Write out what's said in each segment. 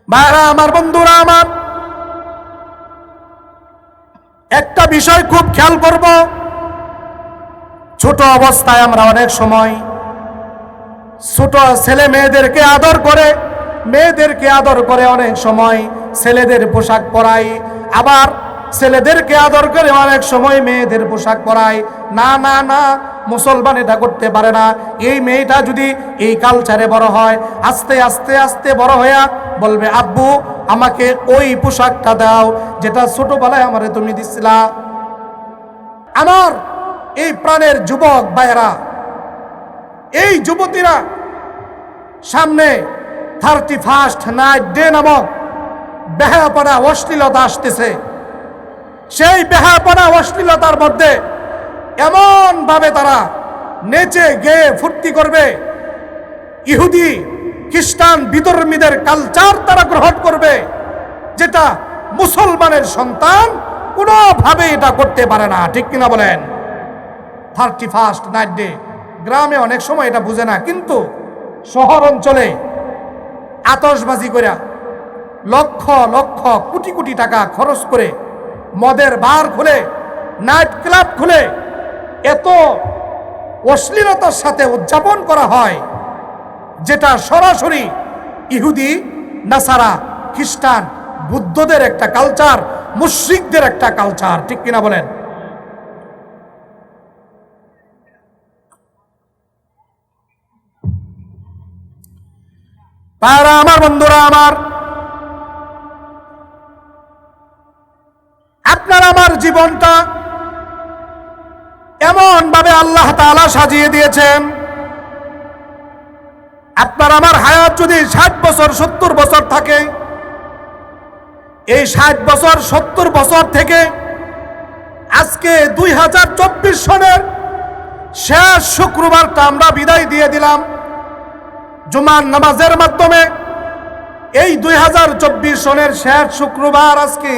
ভাইরা আমার, বন্ধুরা আমার, একটা বিষয় খুব খেয়াল করব। ছোট অবস্থায় আমরা অনেক সময় ছোট ছেলে মেয়েদেরকে আদর করে অনেক সময় ছেলেদের পোশাক পরাই, আবার ছেলেদেরকে আদর করে অনেক সময় মেয়েদের পোশাক পরাই। না না না, মুসলমান এটা করতে পারে না। এই মেয়েটা যদি এই কালচারে বড় হয়, আস্তে আস্তে আস্তে বড় হইয়া বলবে, আব্বু আমাকে ওই পোশাকটা দাও যেটা ছোটবেলায় আমারে তুমি দিছিলা। আমার এই প্রাণের যুবক ভাইয়েরা, এই যুবতীরা, সামনে 31st নাইট ডে নামক বেহায়াপনা অশ্লীলতা আসতেছে। সেই বেহায়াপনা অশ্লীলতার মধ্যে এমন ভাবে তারা নেচে গেয়ে ফুর্তি করবে, ইহুদি খ্রিস্টান বিধর্মীদের কালচার তারা গ্রহণ করবে, যেটা মুসলমানের সন্তান কোনোভাবে এটা করতে পারে না। ঠিক কিনা বলেন? 31st নাইট ডে, গ্রামে অনেক সময় এটা বুঝে না, কিন্তু শহর অঞ্চলে আতশবাজি করে লক্ষ লক্ষ কোটি কোটি টাকা খরচ করে মদের বার খুলে, নাইট ক্লাব খুলে এত অশ্লীলতার সাথে উদযাপন করা হয়, যেটা সরাসরি ইহুদি, নাসারা, খ্রিস্টান, বুদ্ধদের একটা কালচার, মুশরিকদের একটা কালচার। ঠিক কিনা বলেন? তারা আমার, বন্ধুরা আমার, আপনার আমার জীবনটা এমন ভাবে আল্লাহ তাআলা সাজিয়ে দিয়েছেন, আপনার আমার হায়াত যদি 60 বছর 70 বছর থাকে, এই 60 বছর 70 বছর থেকে আজকে 2024 সনের শেষ শুক্রবারটা আমরা বিদায় দিয়ে দিলাম জুমার নামাজের মাধ্যমে। এই 2024 সনের শেষ শুক্রবার আজকে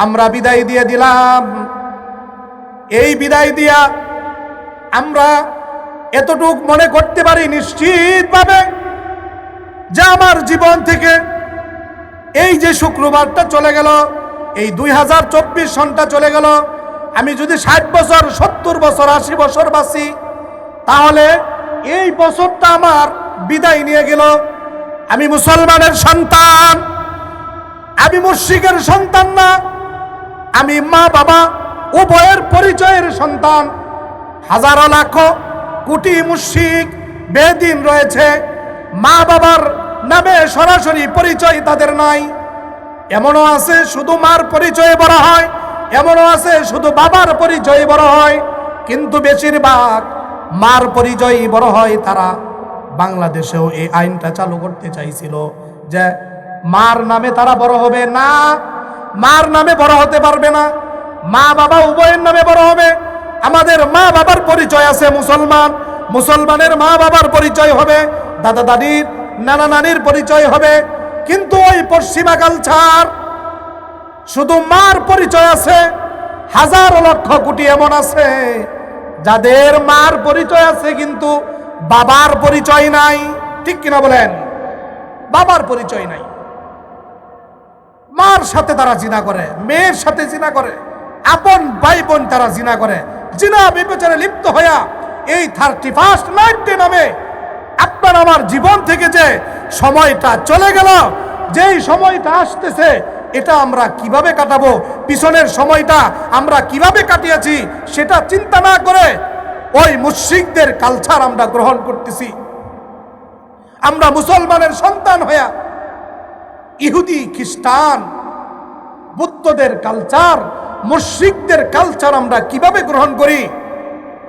আমরা বিদায় দিয়ে দিলাম। এই বিদায় দিয়া আমরা এতটুক মনে করতে পারি নিশ্চিতভাবে যে আমার জীবন থেকে এই যে শুক্রবারটা চলে গেল, এই 2024 সনটা চলে গেল, আমি যদি 60 বছর 70 বছর 80 বছর বাঁচি, তাহলে এই বছরটা আমার বিদায় নিয়ে গেল। আমি মুসলমানের সন্তান, আমি মুশরিকের সন্তান না। আমি মা বাবা উভয়ের পরিচয়ের সন্তান। হাজারো লাখ কোটি মুশরিক বেদিন রয়েছে, মা বাবার নামে সরাসরি পরিচয় তাদের নাই। এমনও আছে শুধু মার পরিচয়ে বড় হয়, এমনও আছে শুধু বাবার পরিচয়ে বড় হয়, কিন্তু বেশিরভাগ মার পরিচয় বড় হয় তারা। বাংলাদেশেও এই আইনটা চালু করতে চাইছিল যে মার নামে তারা বড় হবে না, মার নামে বড় হতে পারবে না, মা বাবা উভয়ের নামে বড় হবে। আমাদের মা বাবার পরিচয় আছে মুসলমান, মুসলমানের মা বাবার পরিচয় হবে, দাদা দাদির নানা নানির পরিচয় হবে। কিন্তু ওই পশ্চিমা কালচার শুধু মার পরিচয় আছে। হাজার লক্ষ কোটি এমন আছে যাদের মার পরিচয় আছে কিন্তু বাবার পরিচয় নাই। ঠিক কিনা বলেন? বাবার পরিচয় নাই। মার সাথে তারা জিনা করে, মেয়ের সাথে জিনা করে, আপন ভাই বোন তারা জিনা করে। জিনা বিবেচনায় লিপ্ত হইয়া এই 31st নাইট ডে নামে আপনার আমার জীবন থেকে যে সময়টা চলে গেল, যেই সময়টা আসতেছে, এটা আমরা কিভাবে কাটাবো, পিছনের সময়টা আমরা কিভাবে কাটিয়েছি সেটা চিন্তা না করে ওই মুশরিকদের কালচার আমরা গ্রহণ করতেছি। আমরা মুসলমানের সন্তান হইয়া ইহুদি, খ্রিস্টান, বুদ্ধদের কালচার, মুশরিকদের কালচার আমরা কিভাবে গ্রহণ করি?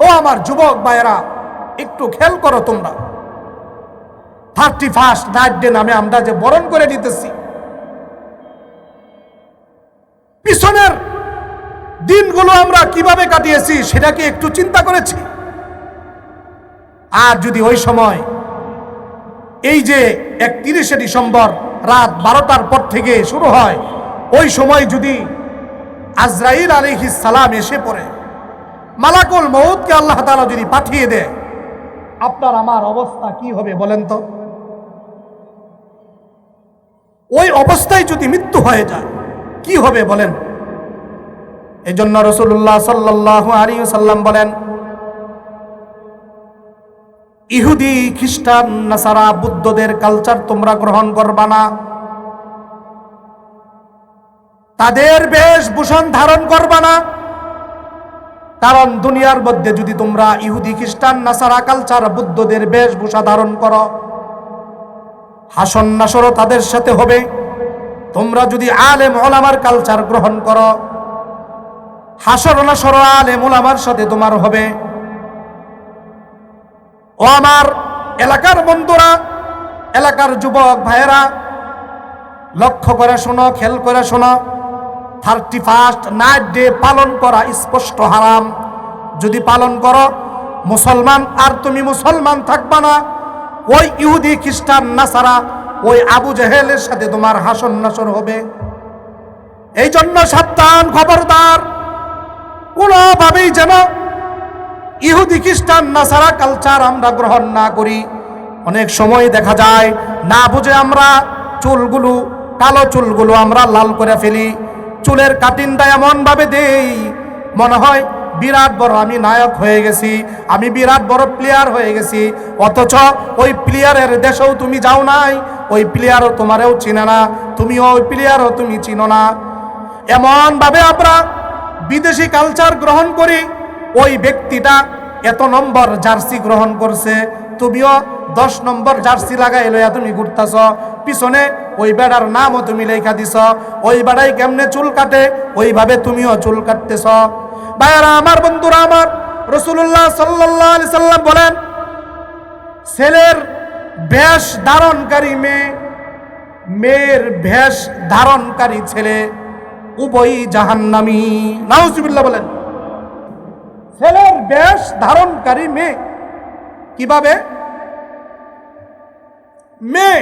ও আমার যুবক ভাইয়েরা, একটু খেয়াল করো তোমরা। 31st নাইট ডে নামে আমরা যে বরণ করে নিতেছি, পিছনের দিনগুলো আমরা কিভাবে কাটিয়েছি সেটা কি একটু চিন্তা করেছি? আর যদি ওই সময় এই যে 31শে ডিসেম্বর রাত 12টার পর থেকে শুরু হয়, ওই সময় যদি আজরাইল আলাইহিস সালাম এসে পড়ে, মালাকুল মউতকে আল্লাহ তাআলা যদি পাঠিয়ে দেয়, আপনার আমার অবস্থা কি হবে বলেন তো? ওই অবস্থায় যদি মৃত্যু হয়ে যায় কি হবে বলেন? এই জন্য রাসূলুল্লাহ সাল্লাল্লাহু আলাইহি ওয়াসাল্লাম বলেন, ইহুদি খ্রিস্টান নাসারা বুদ্ধদের কালচার তোমরা গ্রহণ করবা না, তাদের বেশভূষণ ধারণ করবা না। কারণ দুনিয়ার মধ্যে যদি তোমরা ইহুদি খ্রিস্টান নাসারা কালচার বুদ্ধদের বেশভূষা ধারণ করো, হাসন নাসরও তাদের সাথে হবে। তোমরা যদি আলেম ওলামার কালচার গ্রহণ করো, হাসর নাসর আলেম ওলামার সাথে তোমার হবে। ও আমার এলাকার বন্ধুরা, এলাকার যুবক ভাইয়েরা, লক্ষ্য করে শোনো, খেয়াল করে শোনো, 31st নাইট ডে পালন করা স্পষ্ট হারাম। যদি পালন করো মুসলমান, আর তুমি মুসলমান থাকবা না, ওই ইহুদি খ্রিস্টান নাসারা ওই আবু জেহেলের সাথে তোমার হাসন নাসর হবে। এই জন্য সাবধান, খবরদার, কোনোভাবেই যেন ইহুদি খ্রিস্টান নাসারা কালচার আমরা গ্রহণ না করি। অনেক সময় দেখা যায় না বুঝে আমরা চুলগুলো, কালো চুলগুলো আমরা লাল করে ফেলি, চুলের কাটিংটা এমন ভাবে দেই মনে হয় বিরাট বড় আমি নায়ক হয়ে গেছি, আমি বিরাট বড় প্লেয়ার হয়ে গেছি। অথচ ওই প্লেয়ারের দেশেও তুমি যাও নাই, ওই প্লেয়ারও তোমারেও চিনে না, তুমিও ওই প্লেয়ারও তুমি চিনো না। এমন ভাবে আমরা বিদেশি কালচার গ্রহণ করি। ওই ব্যক্তিটা এত নম্বর জার্সি গ্রহণ করছে, তুমিও 10 নম্বর জার্সি লাগাই লইয়া তুমি ঘুরতাছ, পিছনে ওই বেড়ার নামও তুমি লেখা দিছ। ওই বেড়াই কেমনে চুল কাটে ওইভাবে তুমিও চুল কাটতেছ। ভাইয়ারা আমার, বন্ধুরা আমার, রাসূলুল্লাহ সাল্লাল্লাহু আলাইহি সাল্লাম বলেন, ছেলের বেশ ধারণকারী মেয়ে, মেয়ের বেশ ধারণকারী ছেলে উভয়ই জাহান্নামী। নাউজুবিল্লাহ বলেন। ছেলের বেশ ধারণকারী মেয়ে কিভাবে? মেয়ে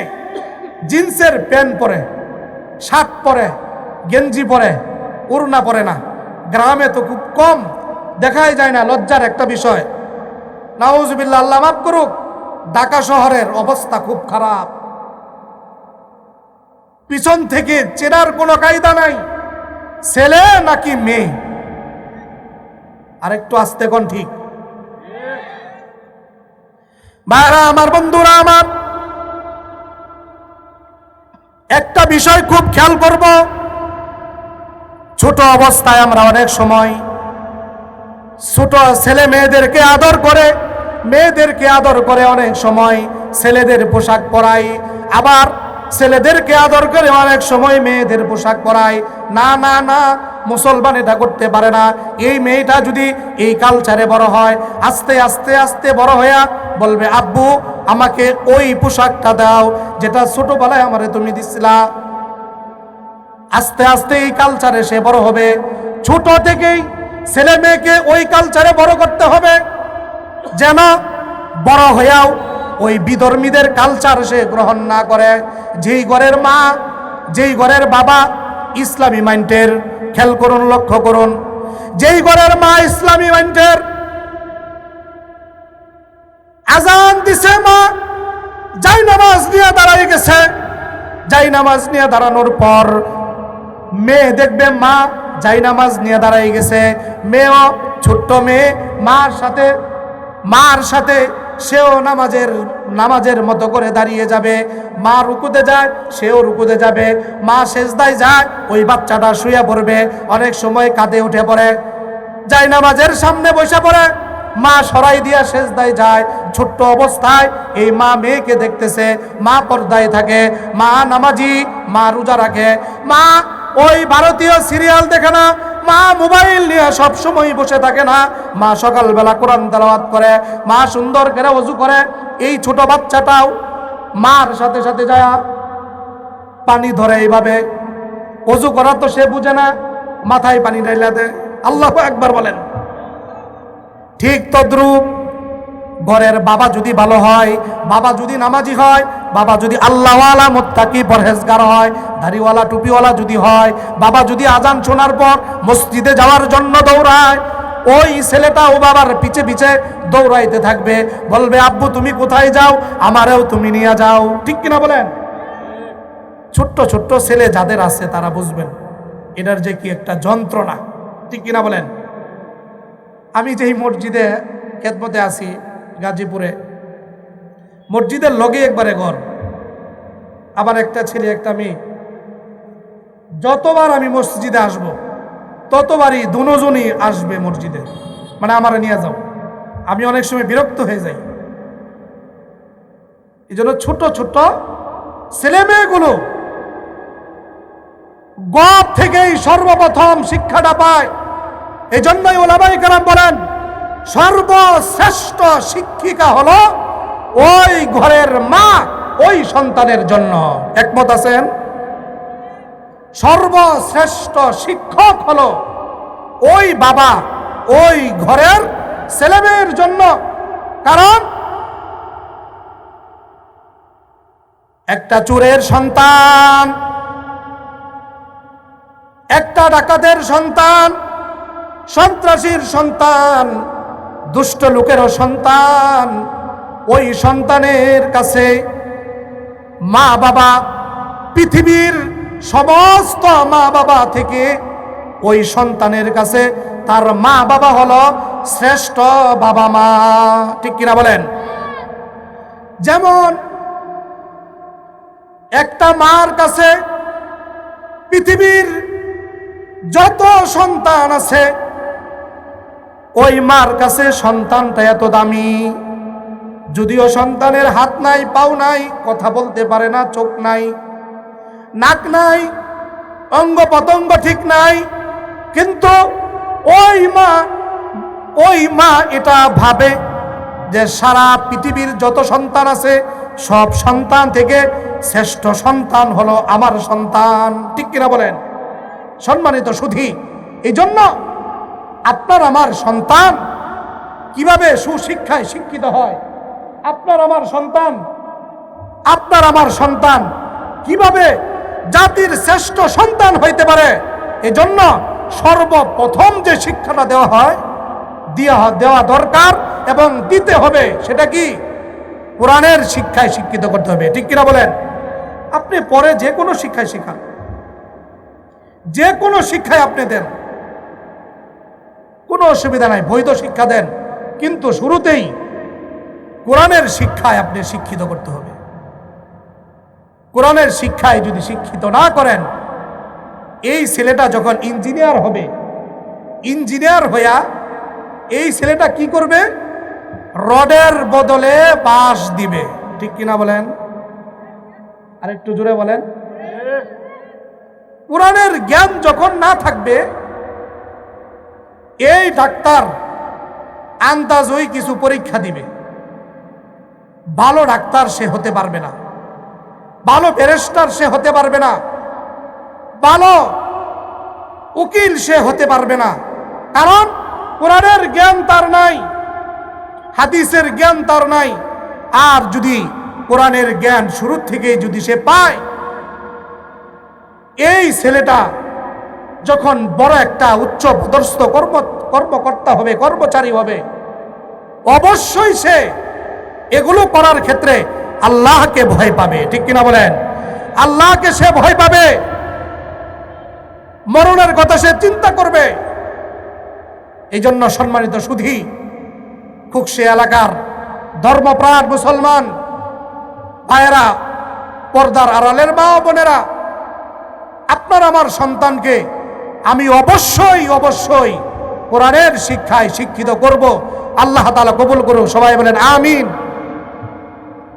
জিন্সের প্যান্ট পরে, শার্ট পরে, গেঞ্জি পরে, ওড়না পরে না। গ্রামে তো খুব কম, দেখাই যায় না, লজ্জার একটা বিষয়। নাউজুবিল্লাহ, আল্লাহ মাফ করুক। ঢাকা শহরের অবস্থা খুব খারাপ, পিছন থেকে চেনার কোনো কায়দা নাই ছেলে নাকি মেয়ে। আরেকটু আস্তে কোন, ঠিক? ভাইরা আমার, বন্ধুরা আমার, একটা বিষয় খুব খেয়াল করব। ছোট অবস্থায় আমরা অনেক সময় ছোট ছেলে মেয়েদেরকে আদর করে, মেয়েদেরকে আদর করে অনেক সময় ছেলেদের পোশাক পরাই, আবার ছেলেদেরকে আদর করে অনেক সময় মেয়েদের পোশাক পরাই। না না না, মুসলমান এটা করতে পারে না। এই মেয়েটা যদি এই কালচারে বড় হয়, আস্তে আস্তে আস্তে বড় হইয়া বলবে, আব্বু আমাকে ওই পোশাকটা দাও যেটা ছোটবেলায় আমারে তুমি দিছিলা। আস্তে আস্তে এই কালচারে সে বড় হবে। ছোট থেকেই ছেলে মেয়েকে ওই কালচারে বড় করতে হবে, যেন বড় হইয়াও ওই বিধর্মীদের কালচার সে গ্রহণ না করে। যেই ঘরের মা, যেই ঘরের বাবা ইসলামী মাইন্ডের, খেয়াল করুন, লক্ষ্য করুন, যেই ঘরের মা ইসলামী মাইন্ডের, আজান দিছে, মা যাই নামাজ নিয়ে দাঁড়াই গেছে, যাই নামাজ নিয়ে দাঁড়ানোর পর মেয়ে দেখবে মা যাই নামাজ নিয়ে দাঁড়াই গেছে। মেয়েও, ছোট্ট মেয়ে, মার সাথে সেও নামাজের মতো করে দাঁড়িয়ে যাবে। মা রুকুতে যায়, সেও রুকুতে যাবে। মা সেজদায় যায়, ওই বাচ্চাটা শুয়ে পড়বে, অনেক সময় কাঁধে উঠে পড়ে, যাই নামাজের সামনে বসে পড়ে। মা সরাই দিয়া সেজদায় যায়। ছোট্ট অবস্থায় এই মা মেয়েকে দেখতেছে, মা পর্দায় থাকে, মা নামাজি, মা রোজা রাখে, মা ওই ভারতীয় সিরিয়াল দেখে না, মা মোবাইল নিয়ে সব সময় বসে থাকে না, মা সকালবেলা কোরআন তেলাওয়াত করে, মা সুন্দর করে ওযু করে। এই ছোট বাচ্চাটাও মার সাথে সাথে যায় পানি ধরে, এইভাবে ওযু করা তো সে বুঝে না, মাথায় পানি ঢাইলা দেয়। আল্লাহু আকবার বলেন। ঠিক তদ্রূপ ঘরের বাবা যদি ভালো হয়, বাবা যদি নামাজি হয়, বাবা যদি আল্লাহওয়ালা মুত্তাকি পরহেজগার হয়, দাড়িওয়ালা টুপিওয়ালা যদি হয়, বাবা যদি আজান শোনার পর মসজিদে যাওয়ার জন্য দৌড়ায়, ওই ছেলেটা ও বাবার পিছে পিছে দৌড়াইতে থাকবে, বলবে, আব্বু তুমি কোথায় যাও, আমারেও তুমি নিয়ে যাও। ঠিক কিনা বলেন? ছোট্ট ছোট্ট ছেলে যাদের আছে তারা বুঝবেন এটার যে কি একটা যন্ত্রণা, ঠিক কিনা বলেন। আমি যেই মসজিদে খেদমতে আছি গাজীপুরে, মসজিদের লগে একবারে ঘর, আবার একটা ছেলে একটা মেয়ে। যতবার আমি মসজিদে আসব ততবারই দুজনই আসবে মসজিদে, মানে আমারে নিয়ে যাও। আমি অনেক সময় বিরক্ত হয়ে যাই। এই জন্য ছোট ছোট ছেলে মেয়েগুলো গড় থেকেই সর্বপ্রথম শিক্ষাটা পায়। এই জন্যই ওলামায়ে কেরাম বলেন সর্বশ্রেষ্ঠ শিক্ষিকা হলো ওই ঘরের মা ওই সন্তানের জন্য। একমত আছেন? সর্বশ্রেষ্ঠ শিক্ষক হলো ওই বাবা ওই ঘরের ছেলেমেয়ের জন্য। কারণ একটা চোরের সন্তান, একটা ডাকাতের সন্তান, সন্ত্রাসীর সন্তান, দুষ্ট লোকেরও সন্তান, ওই সন্তানের কাছে মা বাবা, পৃথিবীর সমস্ত মা বাবা থেকে ওই সন্তানের কাছে তার মা বাবা হলো শ্রেষ্ঠ বাবা মা, ঠিক কিনা বলেন। যেমন একটা মার কাছে পৃথিবীর যত সন্তান আছে ওই মার কাছে সন্তানটা এত দামি। যদিও সন্তানের হাত নাই, পাও নাই, কথা বলতে পারে না, চোখ নাই, নাক নাই, অঙ্গ প্রত্যঙ্গ ঠিক নাই, কিন্তু ওই মা এটা ভাবে যে সারা পৃথিবীর যত সন্তান আছে সব সন্তান থেকে শ্রেষ্ঠ সন্তান হলো আমার সন্তান, ঠিক কিনা বলেন। সম্মানিত সুধী, এই জন্য আপনার আমার সন্তান কিভাবে সুশিক্ষায় শিক্ষিত হয়, আপনার আমার সন্তান কিভাবে জাতির শ্রেষ্ঠ সন্তান হইতে পারে, এজন্য সর্বপ্রথম যে শিক্ষাটা দেওয়া দরকার এবং দিতে হবে সেটা কি? কোরআনের শিক্ষায় শিক্ষিত করতে হবে, ঠিক কিনা বলেন। আপনি পরে যে কোনো শিক্ষায় শিখান, যে কোনো শিক্ষায় আপনি দেন, কোনো অসুবিধা নাই, বৈধ শিক্ষা দেন, কিন্তু শুরুতেই কোরআনের শিক্ষায় আপনি শিক্ষিত করতে হবে। কোরআনের শিক্ষায় যদি শিক্ষিত না করেন, এই ছেলেটা যখন ইঞ্জিনিয়ার হবে, ইঞ্জিনিয়ার হইয়া এই ছেলেটা কি করবে? রডের বদলে বাঁশ দিবে, ঠিক কিনা বলেন। আরেকটু জোরে বলেন। কোরআনের জ্ঞান যখন না থাকবে, এই ডাক্তার আন্দাজই কিছু পরীক্ষা দিবে, ভালো ডাক্তার সে হতে পারবে না, ভালো ব্যারিস্টার সে হতে পারবে না, ভালো উকিল সে হতে পারবে না। কারণ কোরআনের জ্ঞান তার নাই, হাদিসের জ্ঞান তার নাই। আর যদি কোরআনের জ্ঞান শুরু থেকে যদি সে পায়, এই ছেলেটা যখন বড় একটা উচ্চ পদস্থ কর্মকর্তা হবে, কর্মচারী হবে, অবশ্যই সে এগুলো করার ক্ষেত্রে আল্লাহকে ভয় পাবে, ঠিক কিনা বলেন। আল্লাহকে সে ভয় পাবে, মরণের কথা সে চিন্তা করবে। এই জন্য সম্মানিত সুধী, খুকশি এলাকার ধর্মপ্রাণ মুসলমান ভাইয়েরা, পর্দার আড়ালের মা ও বোনেরা, আপনার আমার সন্তানকে আমি অবশ্যই কোরআনের শিক্ষায় শিক্ষিত করব। আল্লাহ তাআলা কবুল করুন, সবাই বলেন আমিন।